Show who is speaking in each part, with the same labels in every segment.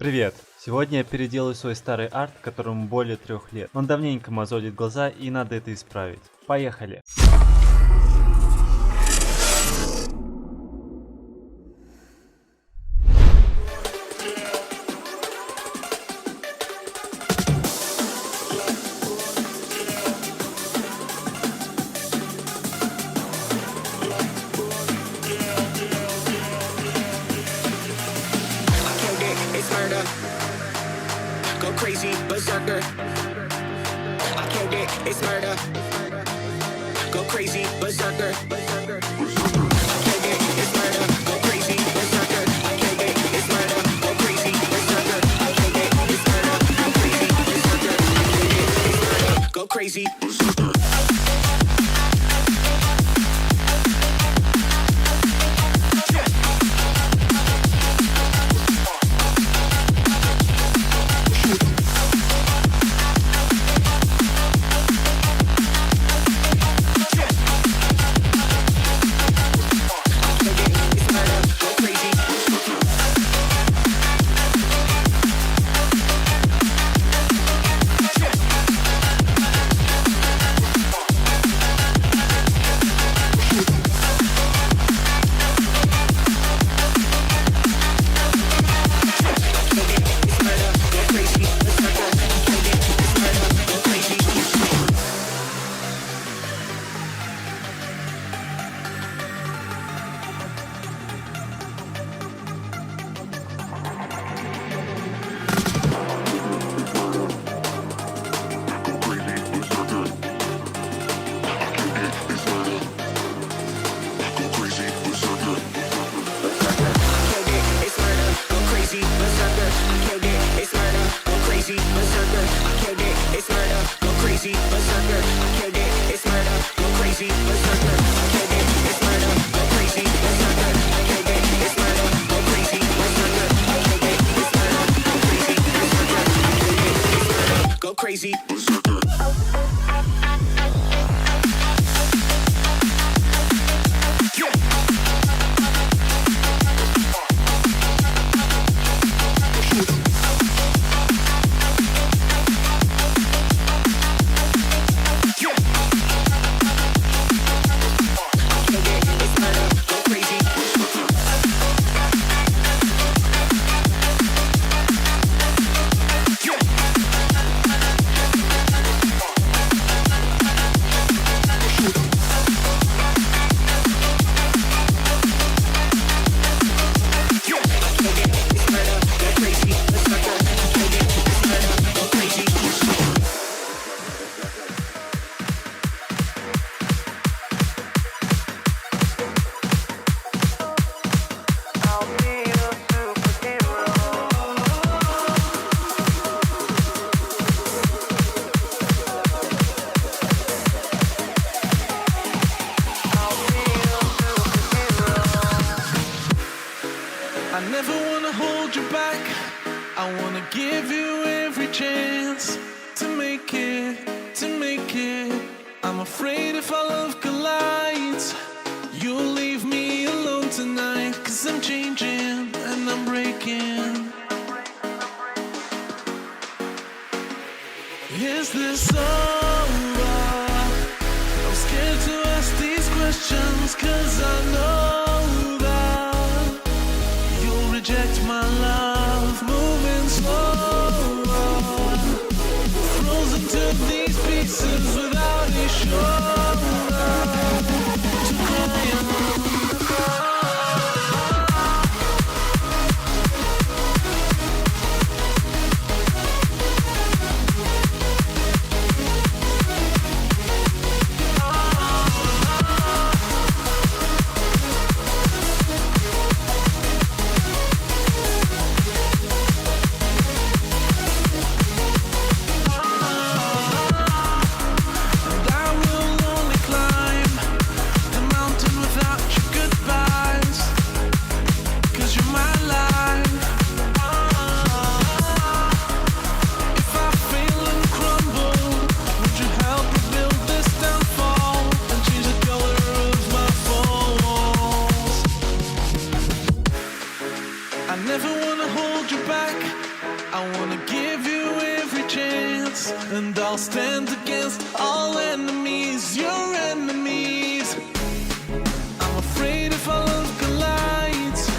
Speaker 1: Привет! Сегодня я переделаю свой старый арт, которому более 3 лет. Он давненько мозолит глаза, и надо это исправить. Поехали!
Speaker 2: Go crazy, berserker. I killed it, it's murder. Go crazy, berserker. I killed it, it's murder. Go crazy, berserker. I killed it, it's murder. Go crazy, berserker. I killed it, it's murder. Go crazy, berserker. I killed it, it's murder. Go crazy, berserker. Crazy.
Speaker 3: I never wanna hold you back. I wanna give you every chance to make it, to make it. I'm afraid if our love collides, you'll leave me alone tonight. 'Cause I'm changing and I'm breaking. Is this over? I'm scared to ask these questions, 'cause I know that you'll reject my love. Moving slower, frozen to these pieces without a shoulder to cry on. And I will I wanna give you every chance, and I'll stand against all enemies, your enemies. I'm afraid if our love collides,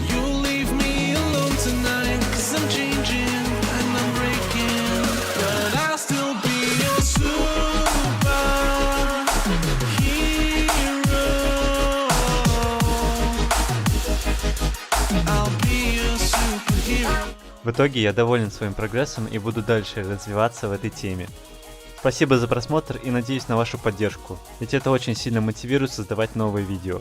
Speaker 3: you'll leave me alone tonight, 'cause I'm changing and I'm breaking, but I'll still be your superhero. I'll be your superhero.
Speaker 1: В итоге я доволен своим прогрессом и буду дальше развиваться в этой теме. Спасибо за просмотр и надеюсь на вашу поддержку, ведь это очень сильно мотивирует создавать новые видео.